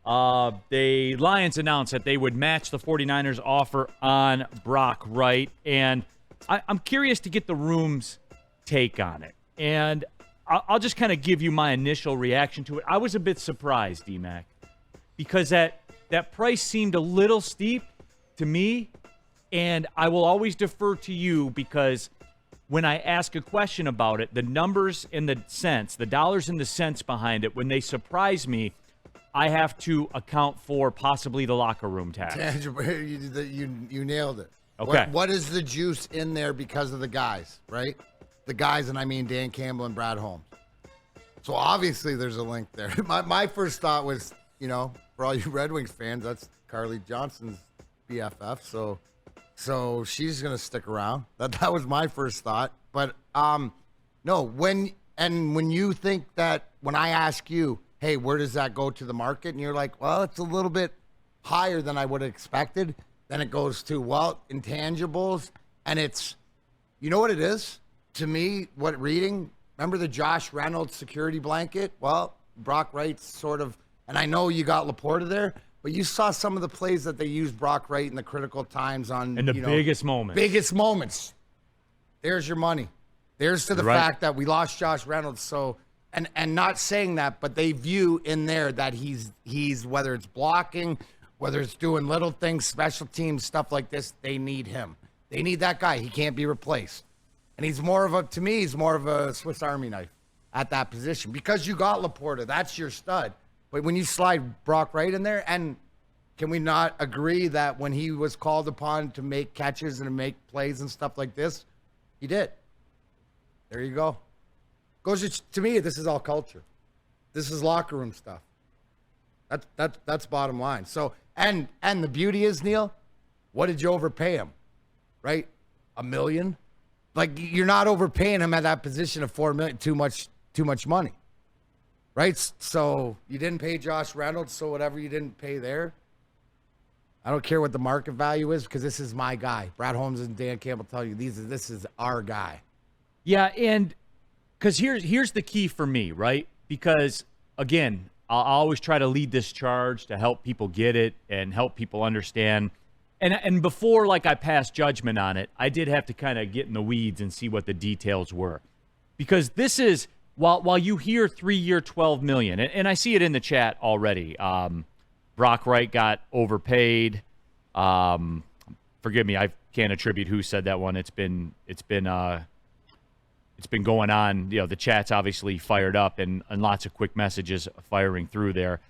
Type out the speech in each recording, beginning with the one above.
The Lions announced that they would match the 49ers offer on Brock Wright. And I'm curious to get the room's take on it. And I'll just kind of give you my initial reaction to it. I was a bit surprised, D-Mac, because that price seemed a little steep to me. And I will always defer to you because when I ask a question about it, the numbers and the cents, the dollars and the cents behind it, when they surprise me, I have to account for possibly the locker room tax. You nailed it. Okay. What is the juice in there because of the guys, right? The guys, and I mean Dan Campbell and Brad Holmes. So obviously there's a link there. My first thought was, for all you Red Wings fans, that's Carly Johnson's BFF. So she's gonna stick around. That was my first thought. But no, when you think that, when I ask you, hey, where does that go to the market? And you're like, well, it's a little bit higher than I would have expected. Then it goes to, intangibles. And it's, you know what it is? To me, remember the Josh Reynolds security blanket? Well, Brock Wright's sort of, and I know you got Laporta there, but you saw some of the plays that they used Brock Wright in the critical times on. And the biggest moments. Biggest moments. There's your money. There's to the fact that we lost Josh Reynolds. So, and not saying that, but they view in there that he's whether it's blocking, whether it's doing little things, special teams, stuff like this, they need him. They need that guy. He can't be replaced. And he's more of a Swiss Army knife at that position because you got Laporta. That's your stud. But when you slide Brock Wright in there, and can we not agree that when he was called upon to make catches and to make plays and stuff like this, he did? There you go. To me, this is all culture. This is locker room stuff. That's bottom line. So, and the beauty is, Neil, what did you overpay him? Right? $1 million? Like, you're not overpaying him at that position of $4 million, too much money. Right? So you didn't pay Josh Reynolds, so whatever you didn't pay there, I don't care what the market value is because this is my guy. Brad Holmes and Dan Campbell tell you this is our guy. Yeah, and because here's the key for me, right? Because, again, I'll always try to lead this charge to help people get it and help people understand. And before, I pass judgment on it, I did have to kind of get in the weeds and see what the details were. Because this is, while you hear 3-year, $12 million, and I see it in the chat already, Brock Wright got overpaid. Forgive me, I can't attribute who said that one. It's been going on. The chat's obviously fired up and lots of quick messages firing through there.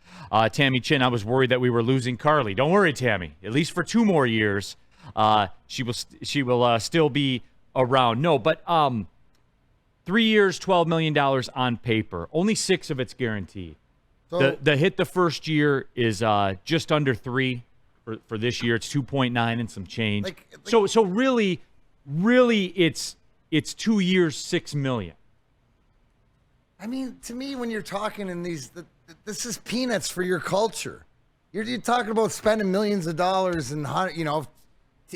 Tammy Chin, I was worried that we were losing Carly. Don't worry, Tammy. At least for 2 more years, she will still be around. No, but 3 years, $12 million on paper. Only 6 of it's guaranteed. So, the hit the first year is just under 3 for this year. It's 2.9 and some change. So really it's 2 years, $6 million. I mean, to me, when you're talking in these, this is peanuts for your culture. You're talking about spending millions of dollars and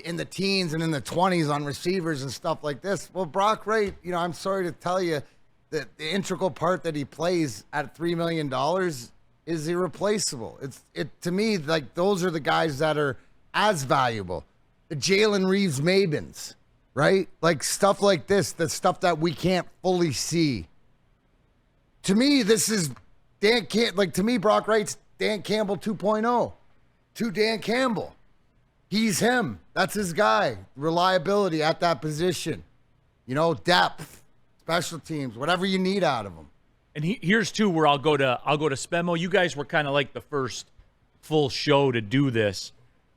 in the teens and in the 20s on receivers and stuff like this. Well, Brock Wright, I'm sorry to tell you that the integral part that he plays at $3 million is irreplaceable. To me, those are the guys that are as valuable. The Jalen Reeves Mabins. Right? Stuff like this, the stuff that we can't fully see. To me, this is to me, Brock Wright's Dan Campbell 2.0. To Dan Campbell. He's him. That's his guy. Reliability at that position. Depth, special teams, whatever you need out of him. And here's two where I'll go to Spemo. You guys were kind of like the first full show to do this.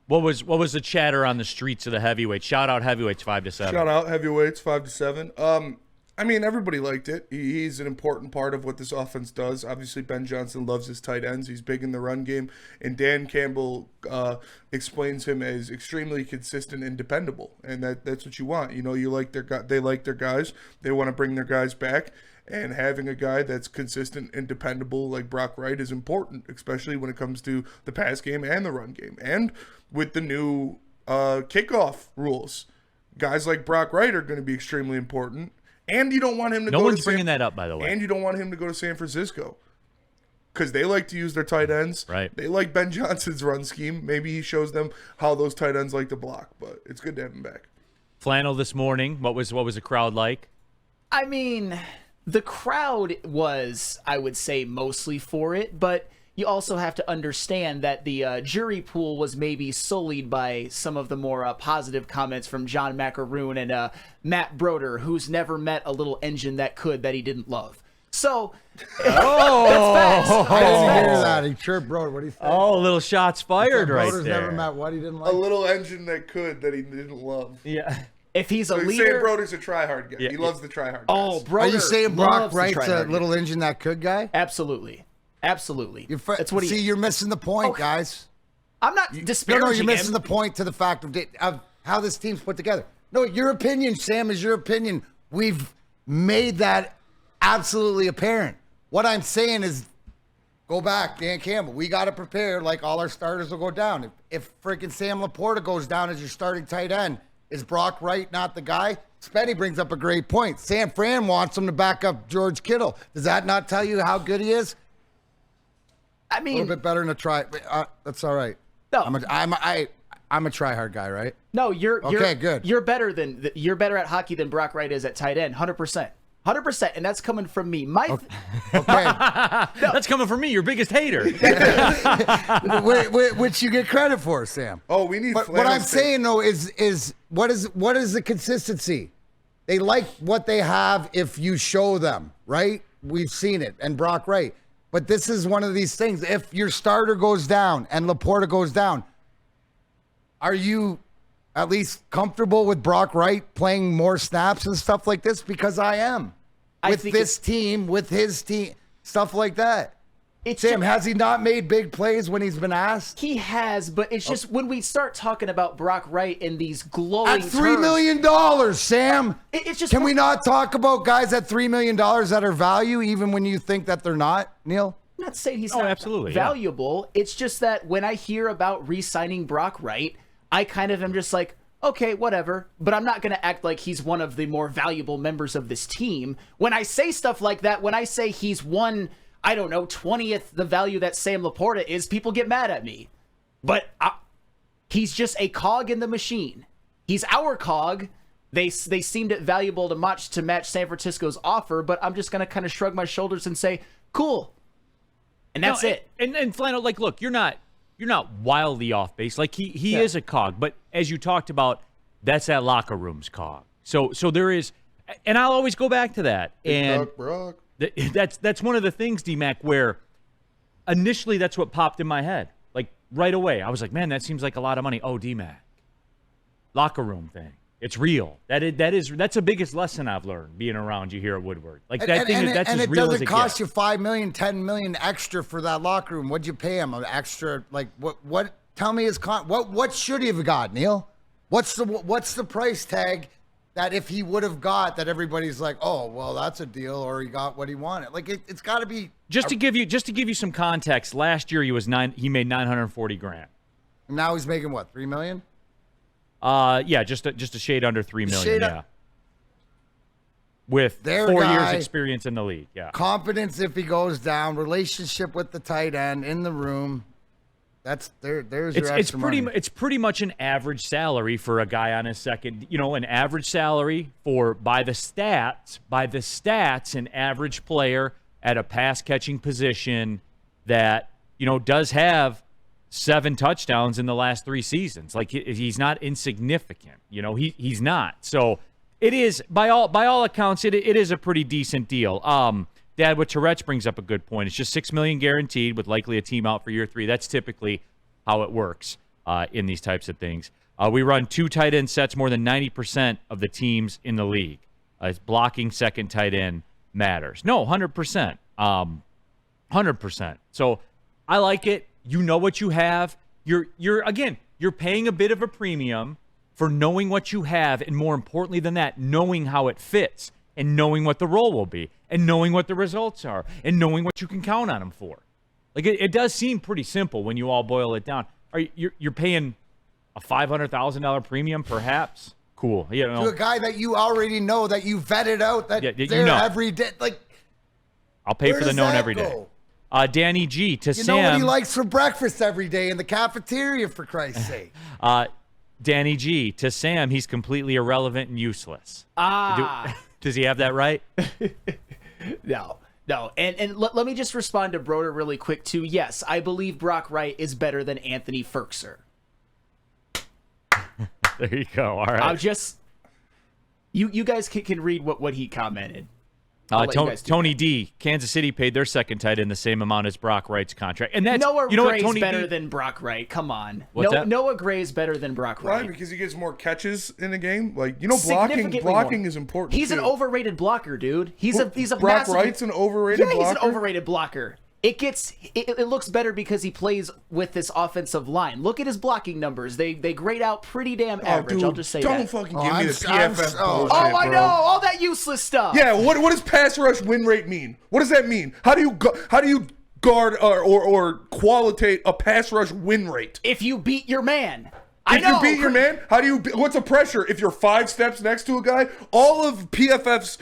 What was the chatter on the streets of the heavyweights? Shout out heavyweights 5-7. Shout out heavyweights 5-7. I mean, everybody liked it. He's an important part of what this offense does. Obviously, Ben Johnson loves his tight ends. He's big in the run game, and Dan Campbell explains him as extremely consistent and dependable, and that's what you want. You like they like their guys. They want to bring their guys back. And having a guy that's consistent and dependable like Brock Wright is important, especially when it comes to the pass game and the run game. And with the new kickoff rules, guys like Brock Wright are going to be extremely important. And you don't want him to No one's bringing that up, by the way. And you don't want him to go to San Francisco. because they like to use their tight ends. Right. They like Ben Johnson's run scheme. Maybe he shows them how those tight ends like to block, but it's good to have him back. Flannel this morning. What was the crowd like? I mean, the crowd was, I would say, mostly for it, but you also have to understand that the jury pool was maybe sullied by some of the more positive comments from John Macaroon and Matt Broder, who's never met a little engine that he didn't love. So, that's fast. I didn't hear that. He chirped Broder. What do you say? Oh, little shots fired right Broder's there. never met what he didn't like. A little engine that he didn't love. Yeah. If he's a So leader, saying Broder's a tryhard guy. Yeah, he loves the tryhard guys. oh, Broder. Are you saying Brock loves the Wright's a tryhard. little engine that could guy? Absolutely. That's what he. See, you're missing the point, Okay. guys. I'm not disparaging No, you're missing him. the point to the fact of how this team's put together. No, your opinion, Sam, is your opinion. We've made that absolutely apparent. What I'm saying is, go back, Dan Campbell. We got to prepare like all our starters will go down. If freaking Sam Laporta goes down as your starting tight end, is Brock Wright not the guy? Spenny brings up a great point. Sam Fran wants him to back up George Kittle. Does that not tell you how good he is? I A mean, little bit better than a try. That's all right. No. I'm a try-hard guy, right? no, you're Okay, good. You're better at hockey than Brock Wright is at tight end, 100%. 100%, and that's coming from me. Okay. That's coming from me, your biggest hater. Which you get credit for, Sam. Oh, we need. But what I'm saying though is what is the consistency? They like what they have if you show them, right? We've seen it, and Brock Wright. But this is one of these things. If your starter goes down and Laporta goes down, are you at least comfortable with Brock Wright playing more snaps and stuff like this? Because I am. With his team, stuff like that. Sam, has he not made big plays when he's been asked? He has, but it's just when we start talking about Brock Wright in these glowing At $3 million, Sam. It's just Can we not talk about guys at $3 million that are value, even when you think that they're not, Neil? I'm not saying he's Oh, not absolutely, yeah. valuable. It's just that when I hear about re-signing Brock Wright, I kind of am just like, okay, whatever. But I'm not going to act like he's one of the more valuable members of this team. When I say stuff like that, when I say he's one, I don't know, 20th the value that Sam Laporta is, people get mad at me. But he's just a cog in the machine. He's our cog. They seemed it valuable to match San Francisco's offer, but I'm just going to kind of shrug my shoulders and say, cool. And that's it. And Flannel, like, look, you're not wildly off base. Like he is a cog, but as you talked about, that's that locker room's cog. So there is, and I'll always go back to that. And Brock. that's one of the things, D-Mac, where initially that's what popped in my head. Like right away, I was like, man, that seems like a lot of money. Oh, D-Mac, locker room thing. It's real. That's the biggest lesson I've learned being around you here at Woodward. Like that's as real as it gets. And it doesn't cost you $5 million, $10 million extra for that locker room. What'd you pay him? An extra, like what? Tell me his what should he have got, Neil? What's the price tag that if he would have got that everybody's like, oh well, that's a deal, or he got what he wanted. Like it's got to be. Just to give you some context, last year he made $940,000. Now he's making what, $3 million? Yeah, just a shade under $3 million. Yeah, with Their 4 years guy, experience in the league. Yeah, confidence if he goes down, relationship with the tight end in the room. That's there's your extra money. It's pretty much an average salary for a guy on his second. An average salary for by the stats, an average player at a pass catching position that does have 7 touchdowns in the last 3 seasons. Like he's not insignificant. He's not. So it is by all accounts it is a pretty decent deal. Dad, what Tourette's brings up a good point. It's just $6 million guaranteed with likely a team out for year 3. That's typically how it works in these types of things. We run 2 tight end sets more than 90% of the teams in the league. It's blocking second tight end matters. No, 100%. 100%. So I like it. You know what you have. You're paying a bit of a premium for knowing what you have, and more importantly than that, knowing how it fits, and knowing what the role will be, and knowing what the results are, and knowing what you can count on them for. Like it does seem pretty simple when you all boil it down. You're paying a $500,000 premium, perhaps? Cool. To a guy that you already know, that you vetted out, that they're every day. Like, I'll pay for the known every day. Danny G to You Sam. know what he likes for breakfast every day in the cafeteria, for Christ's sake. Danny G to Sam, he's completely irrelevant and useless. Does he have that right? No. And let me just respond to Broder really quick, too. Yes, I believe Brock Wright is better than Anthony Ferkser. There you go. All right. I'm just... You guys can read what he commented. Tony D, Kansas City paid their second tight end the same amount as Brock Wright's contract. And that's, Noah you know Gray's what, Tony better D, than Brock Wright. Come on. What's that? Noah Gray's better than Brock Why? Wright. Because he gets more catches in the game. Like, Significantly blocking more. is important. He's an too. overrated blocker, dude. He's a Brock massive... Wright's an overrated blocker. Yeah, he's an overrated blocker. It looks better because he plays with this offensive line. Look at his blocking numbers. They grade out pretty damn average. Dude, I'll just say don't that. fucking give me the PFF bullshit, Oh, I bro. know all that useless stuff. Yeah, what does pass rush win rate mean? What does that mean? How do you guard or qualitate a pass rush win rate? If you beat your man. If you beat your man, what's a pressure? If you're 5 steps next to a guy, all of PFF's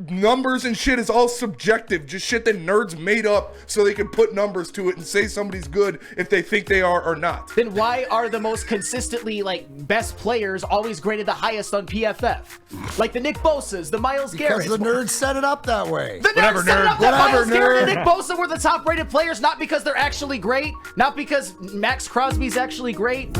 numbers and shit is all subjective, just shit that nerds made up so they can put numbers to it and say somebody's good if they think they are or not. Then why are the most consistently best players always graded the highest on PFF? Like the Nick Bosa's, the Myles Garrett's. Because the nerds set it up that way. The nerds set it up that Whatever, Myles Garrett and nerd. Nick Bosa were the top rated players, not because they're actually great, not because Max Crosby's actually great.